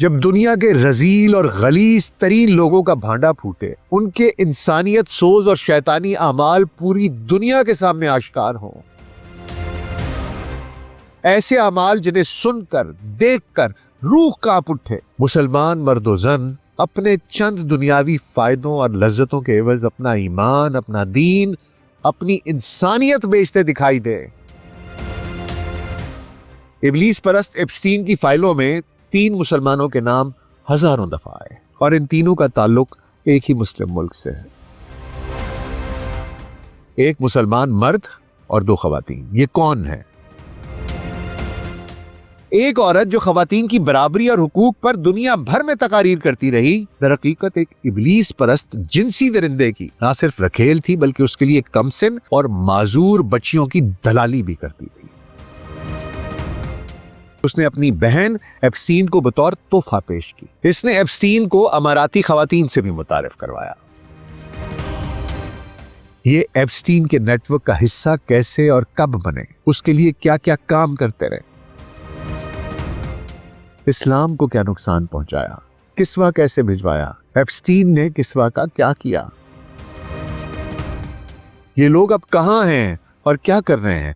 جب دنیا کے رذیل اور غلیظ ترین لوگوں کا بھانڈا پھوٹے، ان کے انسانیت سوز اور شیطانی اعمال پوری دنیا کے سامنے آشکار ہوں، ایسے اعمال جنہیں سن کر دیکھ کر روح کانپ اٹھے، مسلمان مرد و زن اپنے چند دنیاوی فائدوں اور لذتوں کے عوض اپنا ایمان، اپنا دین، اپنی انسانیت بیچتے دکھائی دے۔ ابلیس پرست ایپسٹین کی فائلوں میں 3 مسلمانوں کے نام ہزاروں دفعہ آئے اور ان تینوں کا تعلق ایک ہی مسلم ملک سے ہے۔ ایک مسلمان مرد اور 2 خواتین۔ یہ کون ہیں؟ ایک عورت جو خواتین کی برابری اور حقوق پر دنیا بھر میں تقاریر کرتی رہی، در حقیقت ایک ابلیس پرست جنسی درندے کی نہ صرف رکھیل تھی بلکہ اس کے لیے کم سن اور معذور بچیوں کی دلالی بھی کرتی تھی۔ اس نے اپنی بہن ایپسٹین کو بطور تحفہ پیش کی۔ اس نے ایپسٹین کو اماراتی خواتین سے بھی متعارف کروایا۔ یہ ایپسٹین کے نیٹ ورک کا حصہ کیسے اور کب بنے، اس کے لیے کیا کیا کام کرتے رہے، اسلام کو کیا نقصان پہنچایا، کسوہ کیسے بھجوایا، ایپسٹین نے کسوہ کا کیا کیا، یہ لوگ اب کہاں ہیں اور کیا کر رہے ہیں۔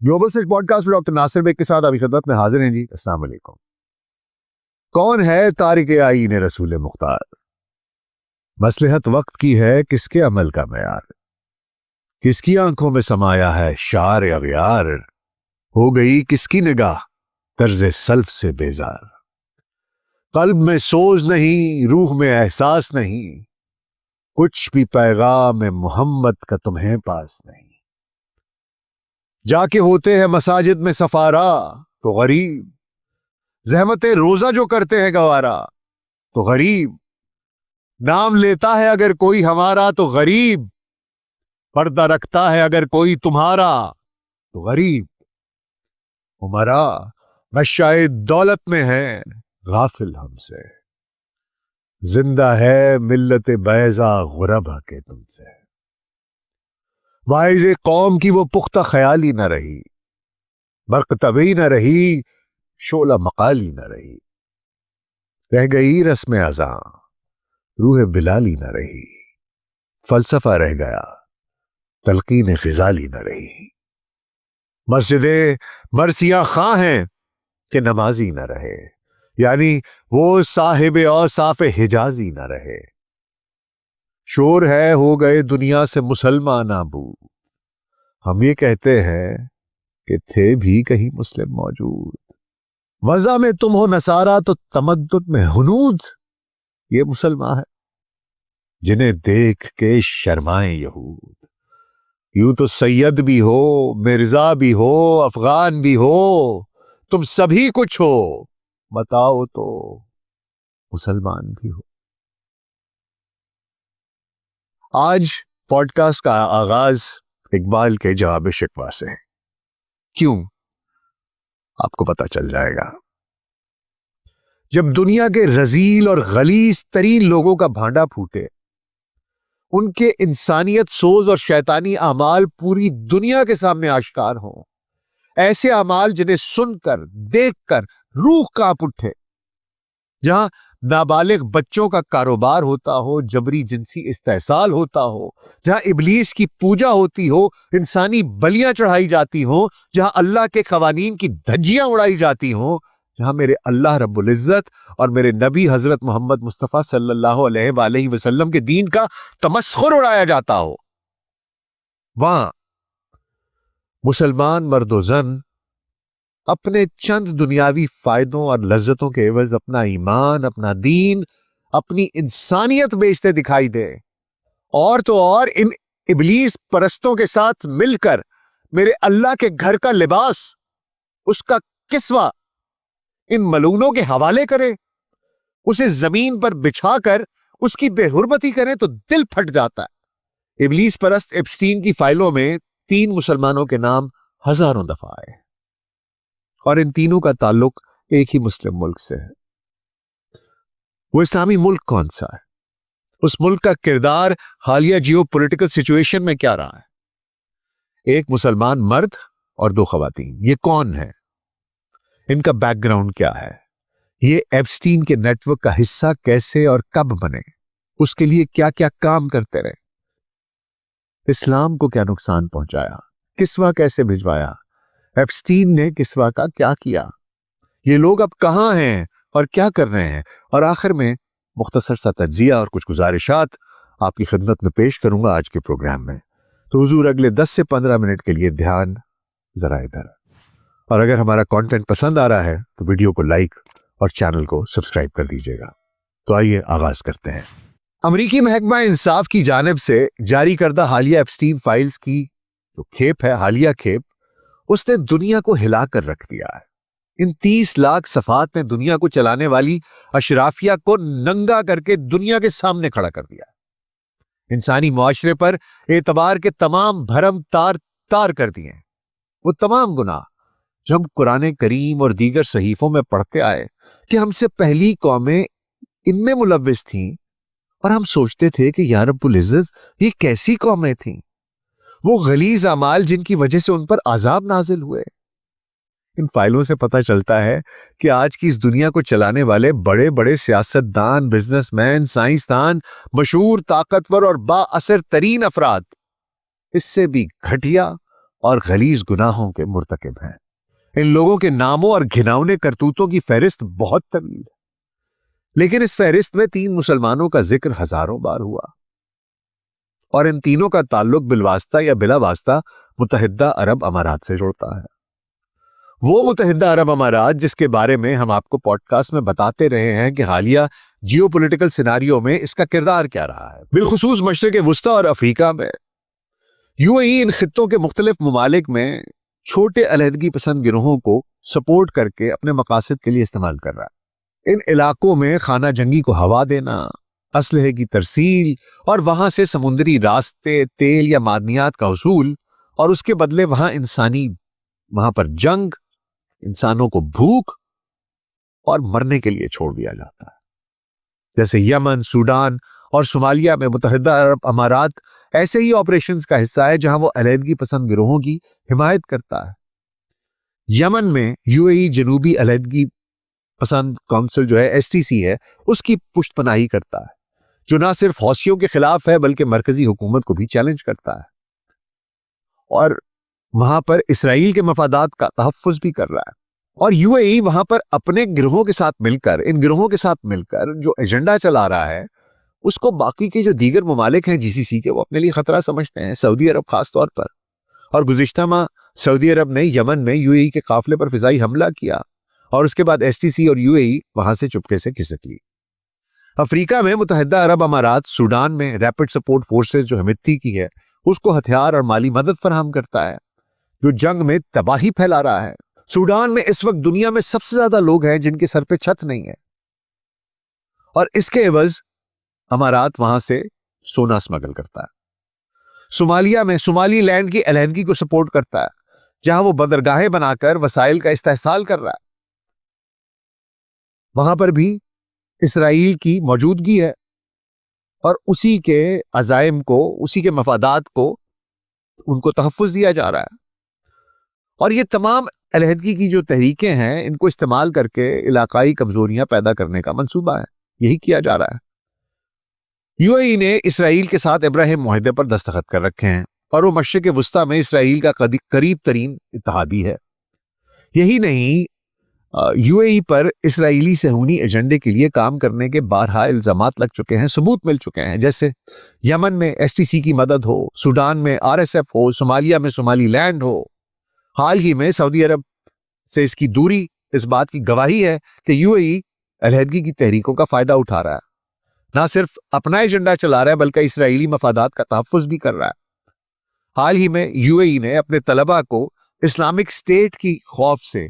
Global search podcast doctor Nasir Baig کے ساتھ ابھی خدمت میں حاضر ہیں جی۔ السلام علیکم۔ کون ہے تارک آئین رسول مختار؟ مصلحت وقت کی ہے کس کے عمل کا معیار، کس کی آنکھوں میں سمایا ہے شعر اغیار، ہو گئی کس کی نگاہ طرز سلف سے بیزار، قلب میں سوز نہیں روح میں احساس نہیں، کچھ بھی پیغام محمد کا تمہیں پاس نہیں، جا کے ہوتے ہیں مساجد میں سفارا تو غریب، زحمت روزہ جو کرتے ہیں گوارا تو غریب، نام لیتا ہے اگر کوئی ہمارا تو غریب، پردہ رکھتا ہے اگر کوئی تمہارا تو غریب، عمرا نشائے دولت میں ہے غافل ہم سے، زندہ ہے ملت بیضا غربا کے تم سے، واعظ قوم کی وہ پختہ خیالی نہ رہی، برق طبعی نہ رہی، شعلہ مقالی نہ رہی، رہ گئی رسم اذاں روح بلالی نہ رہی، فلسفہ رہ گیا تلقین غزالی نہ رہی، مسجدیں مرثیہ خواں ہیں کہ نمازی نہ رہے، یعنی وہ صاحب اوصاف حجازی نہ رہے، شور ہے ہو گئے دنیا سے مسلمان نابود، ہم یہ کہتے ہیں کہ تھے بھی کہیں مسلم موجود، وضع میں تم ہو نصارہ تو تمدن میں ہنود، یہ مسلمان ہے جنہیں دیکھ کے شرمائیں یہود، یوں تو سید بھی ہو مرزا بھی ہو افغان بھی ہو، تم سبھی کچھ ہو، بتاؤ تو مسلمان بھی ہو۔ آج پوڈ کاسٹ کا آغاز اقبال کے جواب شکوہ سے ہے۔ کیوں؟ آپ کو پتہ چل جائے گا۔ جب دنیا کے رذیل اور غلیظ ترین لوگوں کا بھانڈا پھوٹے، ان کے انسانیت سوز اور شیطانی اعمال پوری دنیا کے سامنے آشکار ہوں، ایسے اعمال جنہیں سن کر دیکھ کر روح کانپ اٹھے، جہاں نابالغ بچوں کا کاروبار ہوتا ہو، جبری جنسی استحصال ہوتا ہو، جہاں ابلیس کی پوجا ہوتی ہو، انسانی بلیاں چڑھائی جاتی ہوں، جہاں اللہ کے قوانین کی دھجیاں اڑائی جاتی ہوں، جہاں میرے اللہ رب العزت اور میرے نبی حضرت محمد مصطفیٰ صلی اللہ علیہ وآلہ وسلم کے دین کا تمسخر اڑایا جاتا ہو، وہاں مسلمان مرد و زن اپنے چند دنیاوی فائدوں اور لذتوں کے عوض اپنا ایمان، اپنا دین، اپنی انسانیت بیچتے دکھائی دے، اور تو اور ان ابلیس پرستوں کے ساتھ مل کر میرے اللہ کے گھر کا لباس، اس کا کسوہ ان ملعونوں کے حوالے کرے، اسے زمین پر بچھا کر اس کی بے حرمتی کریں تو دل پھٹ جاتا ہے۔ ابلیس پرست ایپسٹین کی فائلوں میں 3 مسلمانوں کے نام ہزاروں دفعہ آئے اور ان تینوں کا تعلق ایک ہی مسلم ملک سے ہے۔ وہ اسلامی ملک کون سا ہے؟ اس ملک کا کردار حالیہ جیو پولیٹیکل سچویشن میں کیا رہا ہے؟ ایک مسلمان مرد اور 2 خواتین. یہ کون ہیں؟ ان کا بیک گراؤنڈ کیا ہے؟ یہ ایپسٹین کے نیٹ ورک کا حصہ کیسے اور کب بنے؟ اس کے لیے کیا کیا کام کرتے رہے؟ اسلام کو کیا نقصان پہنچایا؟ کسوا کیسے بھجوایا؟ ایپسٹین نے کسوا کا کیا کیا؟ یہ لوگ اب کہاں ہیں اور کیا کر رہے ہیں؟ اور آخر میں مختصر سا تجزیہ اور کچھ گزارشات آپ کی خدمت میں پیش کروں گا آج کے پروگرام میں. تو حضور اگلے 10 سے 15 منٹ کے لیے دھیان ذرا ادھر. اور اگر ہمارا کانٹینٹ پسند آ رہا ہے تو ویڈیو کو لائک اور چینل کو سبسکرائب کر دیجیے گا. تو آئیے آغاز کرتے ہیں. امریکی محکمہ انصاف کی جانب سے جاری کردہ حالیہ ایپسٹین فائلز کی جو کھیپ ہے، حالیہ کھیپ، اس نے دنیا کو ہلا کر رکھ دیا ہے. ان 30 لاکھ صفحات نے دنیا کو چلانے والی اشرافیہ کو ننگا کر کے دنیا کے سامنے کھڑا کر دیا. انسانی معاشرے پر اعتبار کے تمام بھرم تار کر دیے. وہ تمام گناہ جو ہم قرآن کریم اور دیگر صحیفوں میں پڑھتے آئے کہ ہم سے پہلی قومیں ان میں ملوث تھیں، اور ہم سوچتے تھے کہ یا رب العزت یہ کیسی قومیں تھیں، وہ غلیظ اعمال جن کی وجہ سے ان پر عذاب نازل ہوئے. ان فائلوں سے پتہ چلتا ہے کہ آج کی اس دنیا کو چلانے والے بڑے بڑے سیاستدان، بزنس مین، سائنسدان، مشہور، طاقتور اور با اثر ترین افراد اس سے بھی گھٹیا اور غلیظ گناہوں کے مرتکب ہیں. ان لوگوں کے ناموں اور گھناؤنے کرتوتوں کی فہرست بہت طویل ہے، لیکن اس فہرست میں 3 مسلمانوں کا ذکر ہزاروں بار ہوا، اور ان تینوں کا تعلق بالواسطہ یا بلا واسطہ متحدہ عرب امارات سے جڑتا ہے. وہ متحدہ عرب امارات جس کے بارے میں ہم آپ کو پوڈ کاسٹ میں بتاتے رہے ہیں کہ حالیہ جیو پولیٹیکل سیناریو میں اس کا کردار کیا رہا ہے، بالخصوص مشرق وسطیٰ اور افریقہ میں. UAE ان خطوں کے مختلف ممالک میں چھوٹے علیحدگی پسند گروہوں کو سپورٹ کر کے اپنے مقاصد کے لیے استعمال کر رہا ہے. ان علاقوں میں خانہ جنگی کو ہوا دینا، اسلحے کی ترسیل اور وہاں سے سمندری راستے، تیل یا معدنیات کا حصول، اور اس کے بدلے وہاں پر جنگ، انسانوں کو بھوک اور مرنے کے لیے چھوڑ دیا جاتا ہے. جیسے یمن، سوڈان اور صومالیہ میں متحدہ عرب امارات ایسے ہی آپریشنز کا حصہ ہے جہاں وہ علیحدگی پسند گروہوں کی حمایت کرتا ہے. یمن میں UAE جنوبی علیحدگی پسند کونسل جو ہے STC ہے، اس کی پشت پناہی کرتا ہے، جو نہ صرف حوثیوں کے خلاف ہے بلکہ مرکزی حکومت کو بھی چیلنج کرتا ہے، اور وہاں پر اسرائیل کے مفادات کا تحفظ بھی کر رہا ہے. اور UAE وہاں پر اپنے گروہوں کے ساتھ مل کر جو ایجنڈا چلا رہا ہے اس کو باقی کے جو دیگر ممالک ہیں GCC کے، وہ اپنے لیے خطرہ سمجھتے ہیں، سعودی عرب خاص طور پر. اور گزشتہ ماہ سعودی عرب نے یمن میں UAE کے قافلے پر فضائی حملہ کیا، اور اس کے بعد STC اور UAE وہاں سے چپکے سے کھسک لی. افریقہ میں متحدہ عرب امارات سوڈان میں ریپڈ سپورٹ فورسز جو ہمیتی کی ہے اس کو ہتھیار اور مالی مدد فراہم کرتا ہے، جو جنگ میں تباہی پھیلا رہا ہے. سوڈان میں اس وقت دنیا میں سب سے زیادہ لوگ ہیں جن کے سر پہ چھت نہیں ہے، اور اس کے عوض امارات وہاں سے سونا سمگل کرتا ہے. صومالیہ میں صومالی لینڈ کی علیحدگی کو سپورٹ کرتا ہے، جہاں وہ بندرگاہیں بنا کر وسائل کا استحصال کر رہا ہے. وہاں پر بھی اسرائیل کی موجودگی ہے، اور اسی کے عزائم کو، اسی کے مفادات کو، ان کو تحفظ دیا جا رہا ہے. اور یہ تمام علیحدگی کی جو تحریکیں ہیں ان کو استعمال کر کے علاقائی کمزوریاں پیدا کرنے کا منصوبہ ہے. یہی کیا جا رہا ہے. UAE نے اسرائیل کے ساتھ ابراہیم معاہدے پر دستخط کر رکھے ہیں، اور وہ مشرق وسطیٰ میں اسرائیل کا قریب ترین اتحادی ہے. یہی نہیں، UAE پر اسرائیلی صہیونی ایجنڈے کے لیے کام کرنے کے بارہا الزامات لگ چکے ہیں، ثبوت مل چکے ہیں. جیسے یمن میں STC کی مدد ہو، سوڈان میں RSF ہو، صومالیہ میں صومالی لینڈ ہو. حال ہی میں سعودی عرب سے اس کی دوری اس بات کی گواہی ہے کہ UAE علیحدگی کی تحریکوں کا فائدہ اٹھا رہا ہے، نہ صرف اپنا ایجنڈا چلا رہا ہے بلکہ اسرائیلی مفادات کا تحفظ بھی کر رہا ہے. حال ہی میں UAE نے اپنے طلباء کو اسلامک اسٹیٹ کی خوف سے،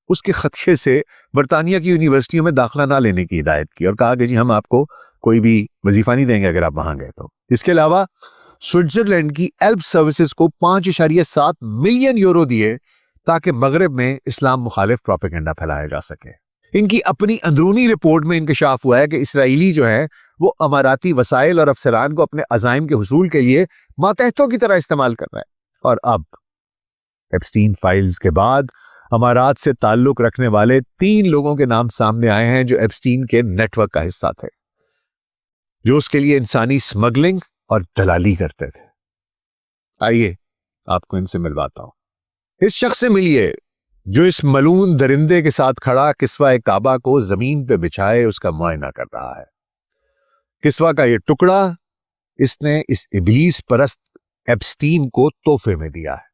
اس کے خدشے سے برطانیہ کی یونیورسٹیوں میں داخلہ نہ لینے کی ہدایت کی، اور کہا کہ جی ہم آپ کو کوئی بھی وظیفہ نہیں دیں گے اگر آپ وہاں گئے تو. اس کے علاوہ سوئٹزرلینڈ کی ایلپ سروسز کو 5.7 ملین یورو دیے تاکہ مغرب میں اسلام مخالف پروپیگنڈا پھیلایا جا سکے. ان کی اپنی اندرونی رپورٹ میں انکشاف ہوا ہے کہ اسرائیلی جو ہے وہ اماراتی وسائل اور افسران کو اپنے عزائم کے حصول کے لیے ماتحتوں کی طرح استعمال کر رہا ہے. اور اب ایپسٹین فائلز کے بعد امارات سے تعلق رکھنے والے 3 لوگوں کے نام سامنے آئے ہیں جو ایپسٹین کے نیٹ ورک کا حصہ تھے، جو اس کے لیے انسانی سمگلنگ اور دلالی کرتے تھے۔ آئیے آپ کو ان سے ملواتا ہوں۔ اس شخص سے ملیے جو اس ملعون درندے کے ساتھ کھڑا کسوہ کعبہ کو زمین پہ بچھائے اس کا معائنہ کر رہا ہے۔ کسوہ کا یہ ٹکڑا اس نے اس ابلیس پرست ایپسٹین کو تحفے میں دیا ہے۔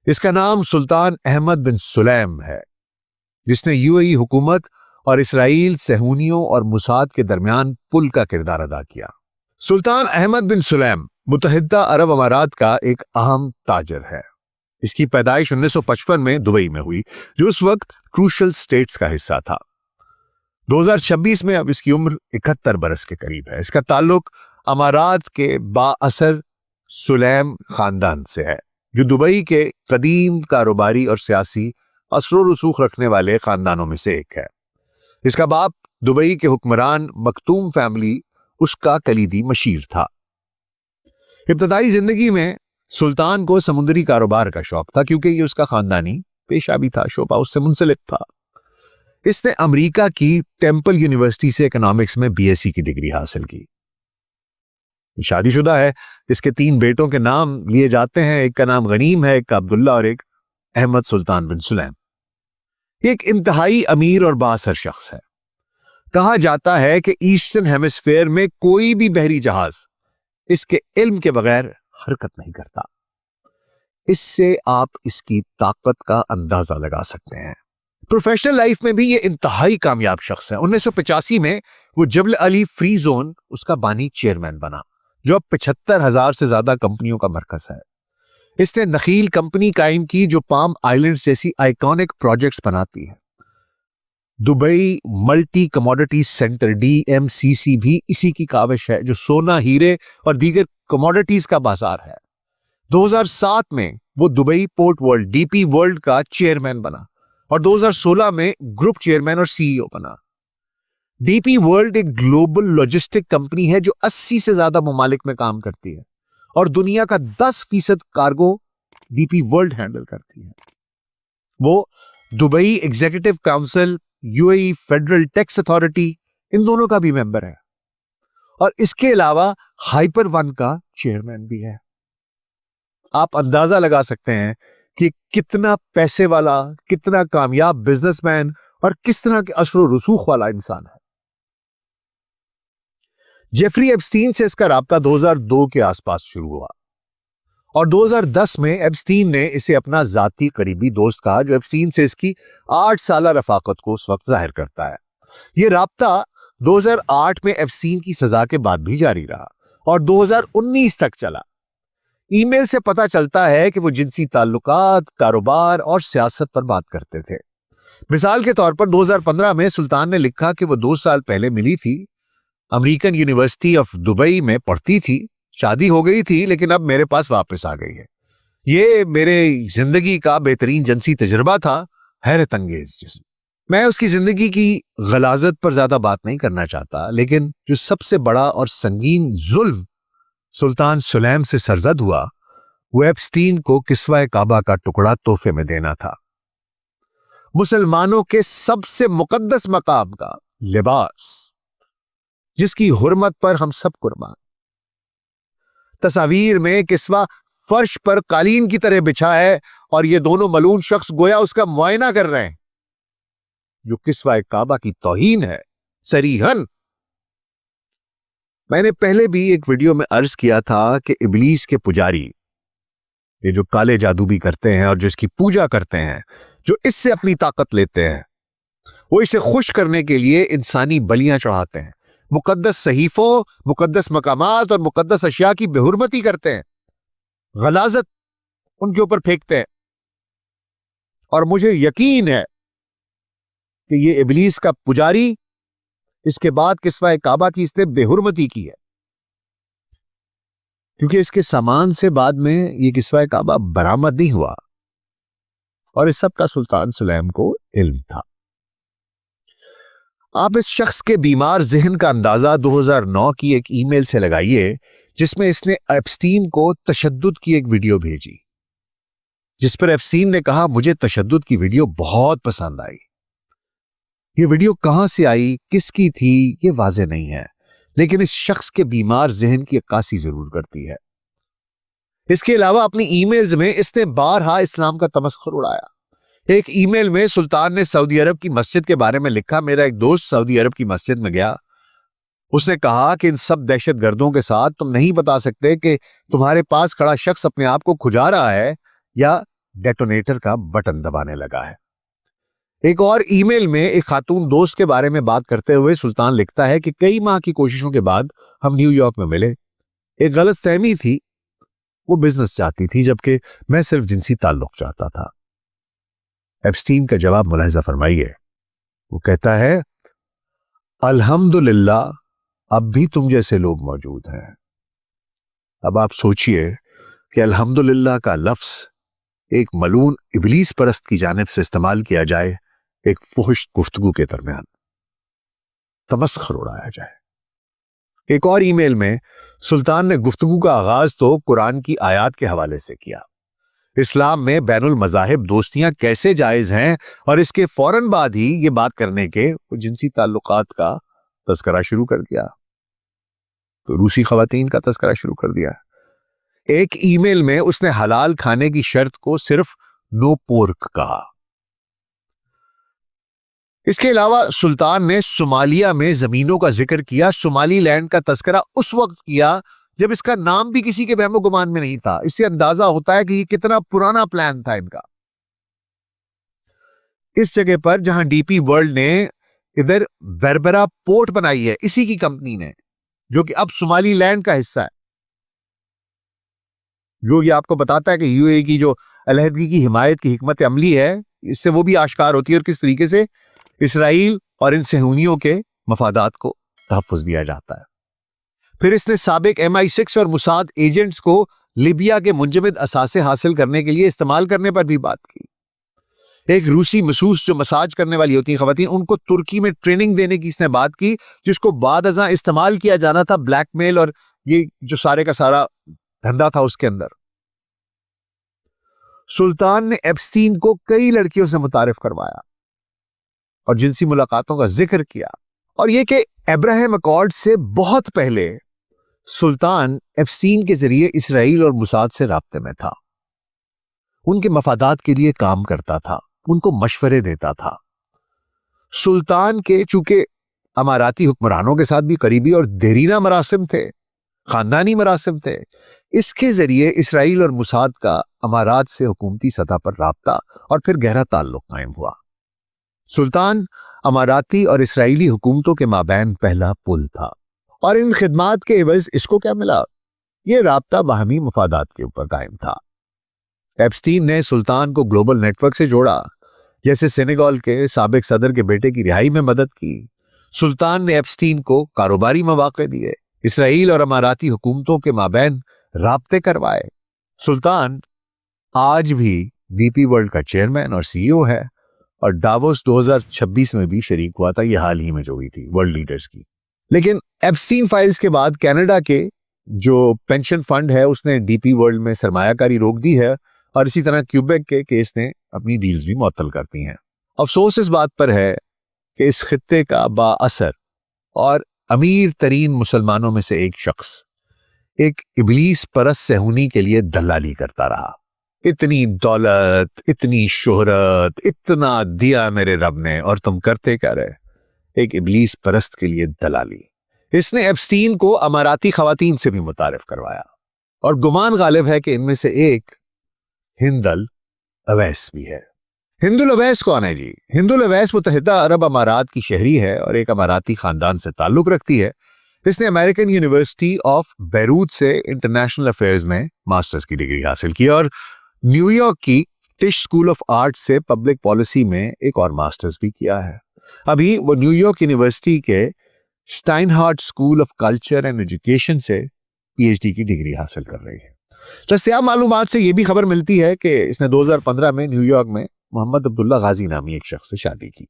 اس کا نام سلطان احمد بن سلیم ہے، جس نے UAE حکومت اور اسرائیل، صہیونیوں اور موساد کے درمیان پل کا کردار ادا کیا۔ سلطان احمد بن سلیم متحدہ عرب امارات کا ایک اہم تاجر ہے۔ اس کی پیدائش 1955 میں دبئی میں ہوئی، جو اس وقت کروشل سٹیٹس کا حصہ تھا۔ 2026 میں اب اس کی عمر 71 برس کے قریب ہے۔ اس کا تعلق امارات کے با اثر سلیم خاندان سے ہے، جو دبئی کے قدیم کاروباری اور سیاسی اثر و رسوخ رکھنے والے خاندانوں میں سے ایک ہے۔ اس کا باپ دبئی کے حکمران مکتوم فیملی اس کا کلیدی مشیر تھا۔ ابتدائی زندگی میں سلطان کو سمندری کاروبار کا شوق تھا، کیونکہ یہ اس کا خاندانی پیشہ بھی تھا، شعبہ اس سے منسلک تھا۔ اس نے امریکہ کی ٹیمپل یونیورسٹی سے اکنامکس میں BSc کی ڈگری حاصل کی۔ شادی شدہ ہے۔ اس کے 3 بیٹوں کے نام لیے جاتے ہیں، ایک کا نام غنیم ہے، ایک کا عبداللہ اور ایک احمد سلطان بن سلیم۔ یہ ایک انتہائی امیر اور بااثر شخص ہے۔ کہا جاتا ہے کہ ایسٹرن ہیمسفیئر میں کوئی بھی بحری جہاز اس کے علم کے بغیر حرکت نہیں کرتا۔ اس سے آپ اس کی طاقت کا اندازہ لگا سکتے ہیں۔ پروفیشنل لائف میں بھی یہ انتہائی کامیاب شخص ہے۔ 1985 میں وہ جبل علی فری زون اس کا بانی چیئرمین بنا، جو اب 75,000 سے زیادہ کمپنیوں کا مرکز ہے۔ اس نے نخیل کمپنی قائم کی جو پام آئیلینڈ جیسی آئیکونک پروجیکٹس بناتی ہے۔ Dubai multi commodity centre DMCC بھی اسی کی کاوش ہے، جو سونا، ہیرے اور دیگر کموڈٹیز کا بازار ہے۔ 2007 میں وہ Dubai port world DP world کا چیئرمین بنا اور 2016 میں گروپ چیئرمین اور CEO بنا۔ DP ورلڈ ایک گلوبل لاجسٹک کمپنی ہے جو 80 سے زیادہ ممالک میں کام کرتی ہے اور دنیا کا 10% کارگو DP ورلڈ ہینڈل کرتی ہے۔ وہ Dubai executive council, UAE federal tax authority, ان دونوں کا بھی ممبر ہے اور اس کے علاوہ ہائپر ون کا چیئرمین بھی ہے۔ آپ اندازہ لگا سکتے ہیں کہ کتنا پیسے والا، کتنا کامیاب بزنس مین اور کس طرح کے اثر و رسوخ والا انسان ہے۔ جیفری ایپسٹین سے اس کا رابطہ 2002 کے آس پاس شروع ہوا اور 2010 میں ایپسٹین نے اسے اپنا ذاتی قریبی دوست کہا، جو ایپسٹین سے اس کی 8 سالہ رفاقت کو اس وقت ظاہر کرتا ہے۔ یہ رابطہ 2008 میں ایپسٹین کی سزا کے بعد بھی جاری رہا اور 2019 تک چلا۔ ای میل سے پتہ چلتا ہے کہ وہ جنسی تعلقات، کاروبار اور سیاست پر بات کرتے تھے۔ مثال کے طور پر 2015 میں سلطان نے لکھا کہ وہ 2 سال پہلے ملی تھی، امریکن یونیورسٹی آف دبئی میں پڑھتی تھی، شادی ہو گئی تھی لیکن اب میرے پاس واپس آ گئی ہے۔ یہ میرے زندگی کا بہترین جنسی تجربہ تھا، حیرت انگیز جسم۔ میں اس کی زندگی کی غلاظت پر زیادہ بات نہیں کرنا چاہتا، لیکن جو سب سے بڑا اور سنگین ظلم سلطان سلیم سے سرزد ہوا وہ ایپسٹین کو کسوہ کعبہ کا ٹکڑا تحفے میں دینا تھا۔ مسلمانوں کے سب سے مقدس مقام کا لباس، جس کی حرمت پر ہم سب قربان۔ تصاویر میں کسوہ فرش پر قالین کی طرح بچھا ہے اور یہ دونوں ملعون شخص گویا اس کا معائنہ کر رہے ہیں، جو کسوہ کعبہ کی توہین ہے، صریحاً۔ میں نے پہلے بھی ایک ویڈیو میں عرض کیا تھا کہ ابلیس کے پجاری، یہ جو کالے جادو بھی کرتے ہیں اور جو اس کی پوجا کرتے ہیں، جو اس سے اپنی طاقت لیتے ہیں، وہ اسے خوش کرنے کے لیے انسانی بلیاں چڑھاتے ہیں، مقدس صحیفوں، مقدس مقامات اور مقدس اشیاء کی بے حرمتی کرتے ہیں، غلاظت ان کے اوپر پھینکتے ہیں۔ اور مجھے یقین ہے کہ یہ ابلیس کا پجاری اس کے بعد کسوہ کعبہ کی اس نے بے حرمتی کی ہے، کیونکہ اس کے سامان سے بعد میں یہ کسوہ کعبہ برآمد نہیں ہوا اور اس سب کا سلطان سلیم کو علم تھا۔ آپ اس شخص کے بیمار ذہن کا اندازہ 2009 کی ایک ای میل سے لگائیے، جس میں اس نے ایپسٹین کو تشدد کی ایک ویڈیو بھیجی۔ جس پر ایپسٹین نے کہا مجھے تشدد کی ویڈیو بہت پسند آئی. یہ ویڈیو کہاں سے آئی، کس کی تھی، یہ واضح نہیں ہے، لیکن اس شخص کے بیمار ذہن کی عکاسی ضرور کرتی ہے. اس کے علاوہ اپنی ای میلز میں اس نے بارہا اسلام کا تمسخر اڑایا. ایک ای میل میں سلطان نے سعودی عرب کی مسجد کے بارے میں لکھا، میرا ایک دوست سعودی عرب کی مسجد میں گیا. اس نے کہا کہ ان سب دہشت گردوں کے ساتھ تم نہیں بتا سکتے کہ تمہارے پاس کھڑا شخص اپنے آپ کو کھجا رہا ہے یا ڈیٹونیٹر کا بٹن دبانے لگا ہے. ایک اور ای میل میں ایک خاتون دوست کے بارے میں بات کرتے ہوئے سلطان لکھتا ہے کہ کئی ماہ کی کوششوں کے بعد ہم نیو یارک میں ملے. ایک غلط فہمی تھی، وہ بزنس چاہتی تھی جبکہ میں صرف جنسی تعلق چاہتا تھا. ایپسٹین کا جواب ملاحظہ فرمائیے. وہ کہتا ہے الحمدللہ اب بھی تم جیسے لوگ موجود ہیں. اب آپ سوچئے کہ الحمدللہ کا لفظ ایک ملعون ابلیس پرست کی جانب سے استعمال کیا جائے ایک فحش گفتگو کے درمیان، تمسخر اڑایا جائے. ایک اور ای میل میں سلطان نے گفتگو کا آغاز تو قرآن کی آیات کے حوالے سے کیا. اسلام میں بین المذاہب دوستیاں کیسے جائز ہیں، اور اس کے فوراً بعد ہی یہ بات کرنے کے وہ جنسی تعلقات کا تذکرہ شروع کر دیا. تو روسی خواتین کا تذکرہ شروع کر دیا. ایک ای میل میں اس نے حلال کھانے کی شرط کو صرف نو پورک کہا. اس کے علاوہ سلطان نے صومالیہ میں زمینوں کا ذکر کیا. صومالی لینڈ کا تذکرہ اس وقت کیا جب اس کا نام بھی کسی کے وہم و گمان میں نہیں تھا. اس سے اندازہ ہوتا ہے کہ یہ کتنا پرانا پلان تھا ان کا. اس جگہ پر جہاں ڈی پی ورلڈ نے ادھر بربرا پورٹ بنائی ہے، اسی کی کمپنی نے، جو کہ اب صومالی لینڈ کا حصہ ہے، جو یہ آپ کو بتاتا ہے کہ یو اے کی جو علیحدگی کی حمایت کی حکمت عملی ہے، اس سے وہ بھی آشکار ہوتی ہے اور کس طریقے سے اسرائیل اور ان صہیونیوں کے مفادات کو تحفظ دیا جاتا ہے. پھر اس نے سابق MI6 اور موساد ایجنٹس کو لیبیا کے منجمد اثاثے حاصل کرنے کے لیے استعمال کرنے پر بھی بات کی. ایک روسی مسوس جو مساج کرنے والی ہوتی ہیں خواتین، ان کو ترکی میں ٹریننگ دینے کی اس نے بات کی، جس کو بعد ازاں استعمال کیا جانا تھا بلیک میل اور یہ جو سارے کا سارا دھندا تھا اس کے اندر. سلطان نے ایپسٹین کو کئی لڑکیوں سے متعارف کروایا اور جنسی ملاقاتوں کا ذکر کیا. اور یہ کہ ابراہیم اکارڈ سے بہت پہلے سلطان ایپسٹین کے ذریعے اسرائیل اور موساد سے رابطے میں تھا، ان کے مفادات کے لیے کام کرتا تھا، ان کو مشورے دیتا تھا. سلطان کے چونکہ اماراتی حکمرانوں کے ساتھ بھی قریبی اور دیرینہ مراسم تھے، خاندانی مراسم تھے، اس کے ذریعے اسرائیل اور موساد کا امارات سے حکومتی سطح پر رابطہ اور پھر گہرا تعلق قائم ہوا. سلطان اماراتی اور اسرائیلی حکومتوں کے مابین پہلا پل تھا، اور ان خدمات کے عوض اس کو کیا ملا؟ یہ رابطہ باہمی مفادات کے اوپر قائم تھا. ایپسٹین نے سلطان کو گلوبل نیٹ ورک سے جوڑا، جیسے سینیگال کے سابق صدر کے بیٹے کی رہائی میں مدد کی. سلطان نے ایپسٹین کو کاروباری مواقع دیے، اسرائیل اور اماراتی حکومتوں کے مابین رابطے کروائے. سلطان آج بھی ڈی پی ورلڈ کا چیئرمین اور CEO ہے، اور ڈاووس 2026 میں بھی شریک ہوا تھا، یہ حال ہی میں جو ہوئی تھی ورلڈ لیڈرز کی. لیکن ایپسٹین فائلز کے بعد کینیڈا کے جو پینشن فنڈ ہے اس نے ڈی پی ورلڈ میں سرمایہ کاری روک دی ہے، اور اسی طرح کیوبیک کے کیس نے اپنی ڈیلز بھی معطل کر دی ہیں. افسوس اس بات پر ہے کہ اس خطے کا با اثر اور امیر ترین مسلمانوں میں سے ایک شخص ایک ابلیس پرست صہیونی کے لیے دلالی کرتا رہا. اتنی دولت، اتنی شہرت، اتنا دیا میرے رب نے، اور تم کرتے کیا رہے؟ ایک ابلیس پرست کے لیے دلالی. اس نے ایپسٹین کو اماراتی خواتین سے بھی متعارف کروایا، اور گمان غالب ہے کہ ان میں سے ایک ہندل اویس بھی ہے. ہندل اویس کون ہے جی؟ ہندل اویس متحدہ عرب امارات کی شہری ہے اور ایک اماراتی خاندان سے تعلق رکھتی ہے. اس نے امریکن یونیورسٹی آف بیروت سے انٹرنیشنل افیئرز میں ماسٹرز کی ڈگری حاصل کی، اور نیو یارک کی ٹش اسکول آف آرٹ سے پبلک پالیسی میں ایک اور ماسٹرز بھی کیا ہے. ابھی وہ نیو یارک یونیورسٹی کے Steinhardt School of Culture and Education سے PhD کی ڈگری حاصل کر رہی ہے. دستیاب معلومات سے یہ بھی خبر ملتی ہے کہ اس نے 2015 میں نیو یارک میں محمد عبداللہ غازی نامی ایک شخص سے شادی کی.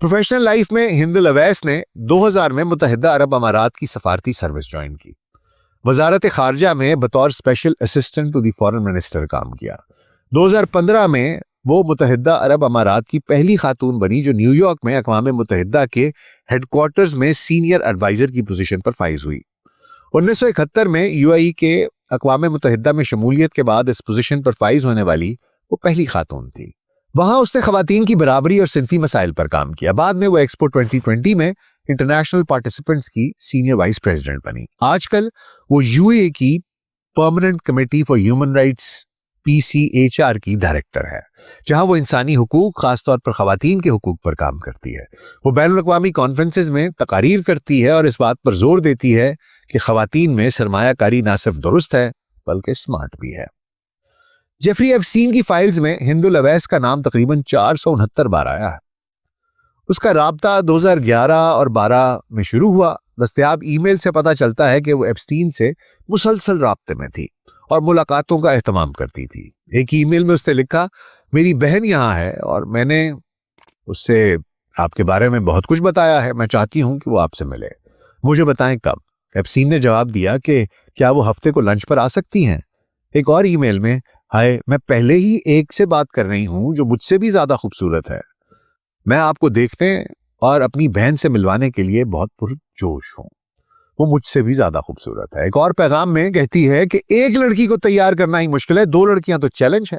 پروفیشنل لائف میں ہندل اویس نے 2000 میں متحدہ عرب امارات کی سفارتی سروس جوائن کی. وزارت خارجہ میں بطور special assistant to the foreign minister کام کیا. 2015 میں وہ متحدہ عرب امارات کی پہلی خاتون بنی جو نیو یارک میں اقوام متحدہ کے ہیڈ کوارٹرز میں سینئر ایڈوائزر کی پوزیشن پر فائز ہوئی۔ 1971 میں UAE کے اقوام متحدہ میں شمولیت کے بعد اس پوزیشن پر فائز ہونے والی وہ پہلی خاتون تھی۔ وہاں اس نے خواتین کی برابری اور صنفی مسائل پر کام کیا۔ بعد میں وہ ایکسپو 2020 میں انٹرنیشنل پارٹیسپینٹس کی سینئر وائس پریزیڈنٹ بنی۔ آج کل وہ UAE کی permanent committee for human rights PCHR کی ڈائریکٹر ہے، جہاں وہ انسانی حقوق، خاص طور پر خواتین کے حقوق پر کام کرتی ہے۔ وہ بین الاقوامی کانفرنسز میں تقاریر کرتی ہے اور اس بات پر زور دیتی ہے کہ خواتین میں سرمایہ کاری نہ صرف درست ہے بلکہ اسمارٹ بھی ہے۔ جیفری ایپسٹین کی فائلز میں ہند الاویس کا نام تقریباً 469 بار آیا ہے۔ اس کا رابطہ 2011 اور 12 میں شروع ہوا۔ دستیاب ای میل سے پتہ چلتا ہے کہ وہ ایپسٹین سے مسلسل رابطے میں تھی اور ملاقاتوں کا اہتمام کرتی تھی۔ ایک ای میل میں اس نے لکھا، میری بہن یہاں ہے اور میں نے اس سے آپ کے بارے میں بہت کچھ بتایا ہے، میں چاہتی ہوں کہ وہ آپ سے ملے، مجھے بتائیں کب۔ ایپسٹین نے جواب دیا کہ کیا وہ ہفتے کو لنچ پر آ سکتی ہیں۔ ایک اور ای میل میں، ہائے، میں پہلے ہی ایک سے بات کر رہی ہوں جو مجھ سے بھی زیادہ خوبصورت ہے، میں آپ کو دیکھنے اور اپنی بہن سے ملوانے کے لیے بہت پرجوش ہوں، وہ مجھ سے بھی زیادہ خوبصورت ہے۔ ایک اور پیغام میں کہتی ہے کہ ایک لڑکی کو تیار کرنا ہی مشکل ہے، 2 لڑکیاں تو چیلنج ہے،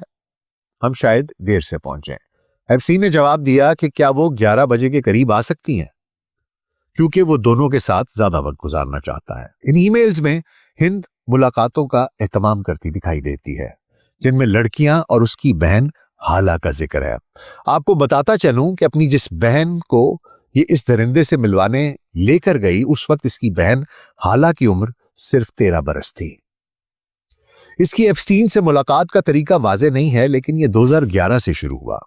ہم شاید دیر سے پہنچیں۔ ایپسٹین نے جواب دیا کہ کیا وہ 11 بجے کے قریب آ سکتی ہیں، کیونکہ وہ دونوں کے ساتھ زیادہ وقت گزارنا چاہتا ہے۔ ان ای میلز میں ہند ملاقاتوں کا اہتمام کرتی دکھائی دیتی ہے، جن میں لڑکیاں اور اس کی بہن حالہ کا ذکر ہے۔ آپ کو بتاتا چلوں کہ اپنی جس بہن کو یہ اس درندے سے ملوانے لے کر گئی، اس وقت اس کی بہن حالہ کی عمر صرف 13 برس تھی۔ اس کی ایپسٹین سے ملاقات کا طریقہ واضح نہیں ہے، لیکن یہ 2011 سے شروع ہوا۔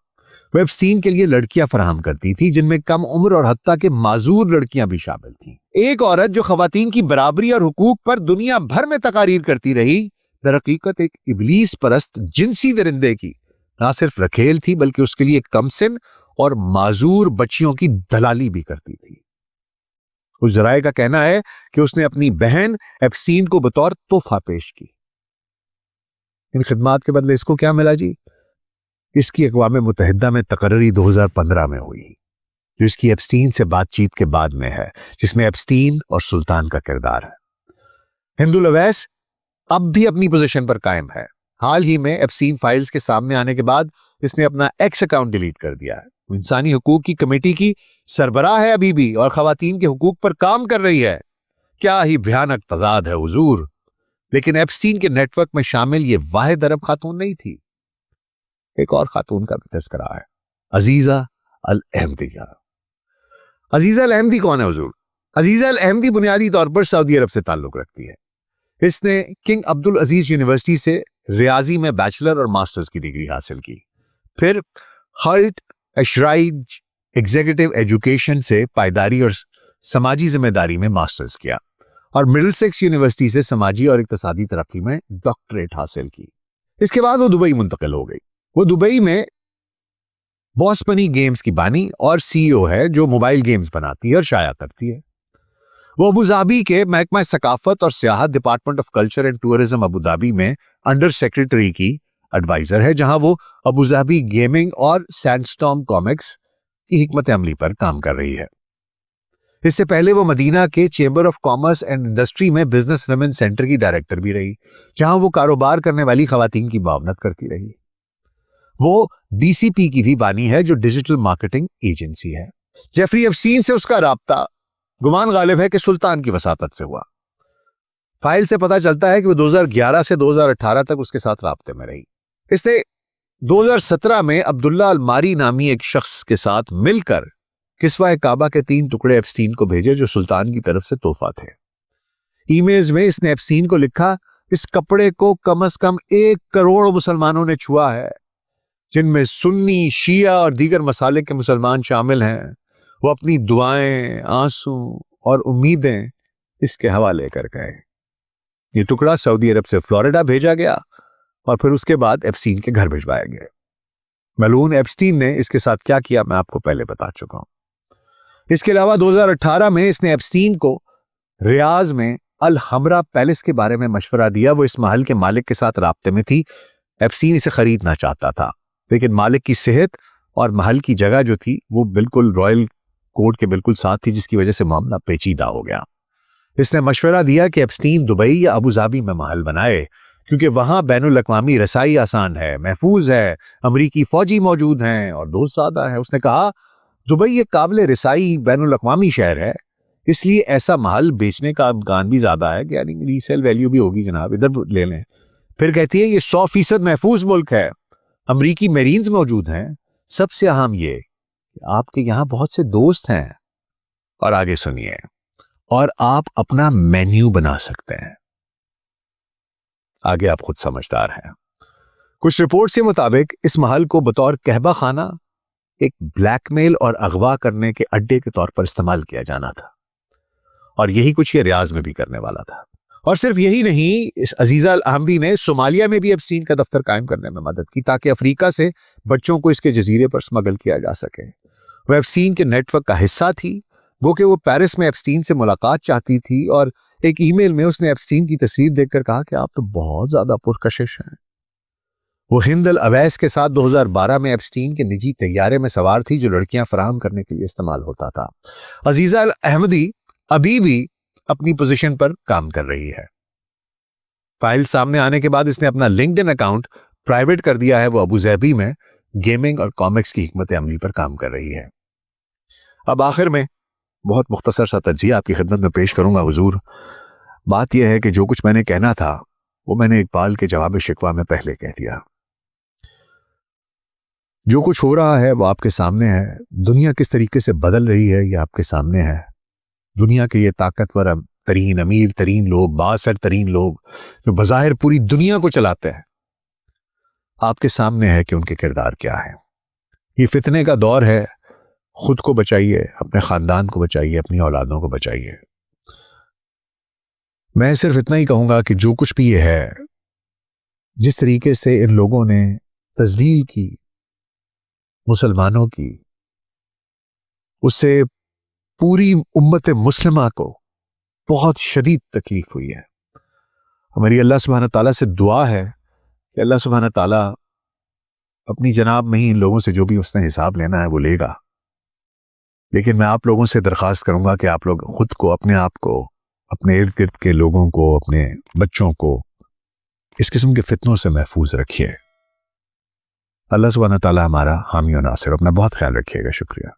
وہ ایپسٹین کے لیے لڑکیاں فراہم کرتی تھی، جن میں کم عمر اور حتیٰ کہ معذور لڑکیاں بھی شامل تھیں۔ ایک عورت جو خواتین کی برابری اور حقوق پر دنیا بھر میں تقاریر کرتی رہی، در حقیقت ایک ابلیس پرست جنسی درندے کی نہ صرف رکھیل تھی بلکہ اس کے لیے کم سن اور معذور بچیوں کی دلالی بھی کرتی تھی۔ اس ذرائع کا کہنا ہے کہ اس نے اپنی بہن ایپسٹین کو بطور تحفہ پیش کی۔ ان خدمات کے بدلے اس کو کیا ملا جی؟ اس کی اقوام متحدہ میں تقرری 2015 میں ہوئی، جو اس کی ایپسٹین سے بات چیت کے بعد میں ہے، جس میں ایپسٹین اور سلطان کا کردار ہے۔ ہند الاویس اب بھی اپنی پوزیشن پر قائم ہے۔ حال ہی میں ایپسٹین فائلز کے سامنے آنے کے بعد اس نے اپنا ایکس اکاؤنٹ ڈیلیٹ کر دیا ہے۔ وہ انسانی حقوق کی کمیٹی کی سربراہ ہے ابھی بھی، اور خواتین کے حقوق پر کام کر رہی ہے۔ کیا ہی بھیانک تضاد ہے حضور۔ لیکن ایپسٹین کے نیٹ ورک میں شامل یہ واحد عرب خاتون نہیں تھی۔ ایک اور خاتون کا بھی تذکرہ ہے، عزیزہ الاحمدی کا۔ عزیزہ الاحمدی کون ہے حضور؟ عزیزہ الاحمدی بنیادی طور پر سعودی عرب سے تعلق رکھتی ہے۔ اس نے کنگ عبدالعزیز یونیورسٹی سے ریاضی میں بیچلر اور ماسٹرز کی ڈگری حاصل کی، پھر ہلٹ اشرائج ایگزیکٹو ایجوکیشن سے پائیداری اور سماجی ذمہ داری میں ماسٹرز کیا، اور مڈل سیکس یونیورسٹی سے سماجی اور اقتصادی ترقی میں ڈاکٹریٹ حاصل کی۔ اس کے بعد وہ دبئی منتقل ہو گئی۔ وہ دبئی میں بوسپنی گیمز کی بانی اور CEO ہے، جو موبائل گیمز بناتی ہے اور شائع کرتی ہے۔ وہ ابوظہبی کے محکمہ ثقافت اور سیاحت department of Culture and tourism Abu Dhabi میں انڈر سیکرٹری کی ایڈوائزر ہے، جہاں وہ ابوظہبی گیمنگ اور سینڈ سٹارم کامکس کی حکمت عملی پر کام کر رہی ہے۔ اس سے پہلے وہ مدینہ کے chamber of commerce and industry میں بزنس ویمن سینٹر کی ڈائریکٹر بھی رہی، جہاں وہ کاروبار کرنے والی خواتین کی معاونت کرتی رہی۔ وہ DCP کی بھی بانی ہے، جو ڈیجیٹل مارکیٹنگ ایجنسی ہے۔ جیفری ایپسٹین سے اس کا رابطہ گمان غالب ہے کہ سلطان کی وساطت سے ہوا۔ فائل سے پتہ چلتا ہے کہ وہ 2011 سے 2018 تک اس کے ساتھ رابطے میں رہی۔ اس نے 2017 میں عبداللہ الماری نامی ایک شخص کے ساتھ مل کر کسوہ کعبہ کے 3 ٹکڑے ایپسٹین کو بھیجے، جو سلطان کی طرف سے تحفہ تھے۔ ای میلز میں اس نے ایپسٹین کو لکھا، اس کپڑے کو کم از کم 1 کروڑ مسلمانوں نے چھوا ہے، جن میں سنی، شیعہ اور دیگر مسالک کے مسلمان شامل ہیں۔ وہ اپنی دعائیں، آنسو اور امیدیں اس کے حوالے کر گئے۔ یہ ٹکڑا سعودی عرب سے فلوریڈا بھیجا گیا اور پھر اس کے بعد ایپسٹین کے گھر بھجوایا گیا۔ ملعون ایپسٹین نے اس کے ساتھ کیا کیا میں آپ کو پہلے بتا چکا ہوں۔ اس کے علاوہ 2018 میں اس نے ایپسٹین کو ریاض میں الحمرا پیلس کے بارے میں مشورہ دیا۔ وہ اس محل کے مالک کے ساتھ رابطے میں تھی، ایپسٹین اسے خریدنا چاہتا تھا، لیکن مالک کی صحت اور محل کی جگہ جو تھی وہ بالکل رائل کوڈ کے بالکل ساتھ تھی، جس کی وجہ سے معاملہ پیچیدہ ہو گیا۔ اس نے مشورہ دیا کہ ایپسٹین دبئی یا ابو ظہبی میں محل بنائے، کیونکہ وہاں بین الاقوامی رسائی آسان ہے، محفوظ ہے، امریکی فوجی موجود ہیں اور دوست زیادہ ہے۔ اس نے کہا دبئی ایک قابل رسائی بین الاقوامی شہر ہے، اس لیے ایسا محل بیچنے کا امکان بھی زیادہ ہے کہ یعنی ریسیل ویلیو بھی ہوگی، جناب ادھر لے لیں۔ پھر کہتی ہے یہ 100% محفوظ ملک ہے، امریکی میرینز موجود ہیں، سب سے اہم یہ کہ آپ کے یہاں بہت سے دوست ہیں، اور آگے سنیے، اور آپ اپنا مینیو بنا سکتے ہیں۔ آگے آپ خود سمجھدار ہیں۔ کچھ رپورٹس کے مطابق اس محل کو بطور کہبہ خانہ ایک بلیک میل اور اغوا کرنے کے اڈے کے طور پر استعمال کیا جانا تھا، اور یہی کچھ یہ ریاض میں بھی کرنے والا تھا۔ اور صرف یہی نہیں، اس عزیزہ الاحمدی نے صومالیہ میں بھی ایپسٹین کا دفتر قائم کرنے میں مدد کی تاکہ افریقہ سے بچوں کو اس کے جزیرے پر سمگل کیا جا سکے۔ وہ ایپسٹین کے نیٹ ورک کا حصہ تھی، وہ کہ وہ پیرس میں ایپسٹین سے ملاقات چاہتی تھی، اور ایک ای میل میں اس نے ایپسٹین کی تصویر دیکھ کر کہا کہ آپ تو بہت زیادہ پرکشش ہیں۔ وہ ہند الاویس کے ساتھ 2012 میں ایپسٹین کے نجی طیارے میں سوار تھی جو لڑکیاں فراہم کرنے کے لیے استعمال ہوتا تھا۔ عزیزہ الاحمدی ابھی بھی اپنی پوزیشن پر کام کر رہی ہے۔ فائل سامنے آنے کے بعد اس نے اپنا لنکڈ ان اکاؤنٹ پرائیویٹ کر دیا ہے۔ وہ ابو ظہبی میں گیمنگ اور کامکس کی حکمت عملی پر کام کر رہی ہے۔ اب آخر میں بہت مختصر سا تجزیہ آپ کی خدمت میں پیش کروں گا حضور۔ بات یہ ہے کہ جو کچھ میں نے کہنا تھا وہ میں نے اقبال کے جواب شکوہ میں پہلے کہہ دیا۔ جو کچھ ہو رہا ہے وہ آپ کے سامنے ہے، دنیا کس طریقے سے بدل رہی ہے یہ آپ کے سامنے ہے۔ دنیا کے یہ طاقتور ترین، امیر ترین لوگ، بااثر ترین لوگ جو بظاہر پوری دنیا کو چلاتے ہیں، آپ کے سامنے ہے کہ ان کے کردار کیا ہے۔ یہ فتنے کا دور ہے، خود کو بچائیے، اپنے خاندان کو بچائیے، اپنی اولادوں کو بچائیے۔ میں صرف اتنا ہی کہوں گا کہ جو کچھ بھی یہ ہے، جس طریقے سے ان لوگوں نے تذلیل کی مسلمانوں کی، اس سے پوری امت مسلمہ کو بہت شدید تکلیف ہوئی ہے۔ ہماری اللہ سبحانہ تعالیٰ سے دعا ہے کہ اللہ سبحانہ تعالیٰ اپنی جناب میں ہی ان لوگوں سے جو بھی اس نے حساب لینا ہے وہ لے گا، لیکن میں آپ لوگوں سے درخواست کروں گا کہ آپ لوگ خود کو، اپنے آپ کو، اپنے ارد گرد کے لوگوں کو، اپنے بچوں کو اس قسم کے فتنوں سے محفوظ رکھیے۔ اللہ سبحانہ تعالیٰ ہمارا حامی و ناصر۔ اپنا بہت خیال رکھیے گا۔ شکریہ۔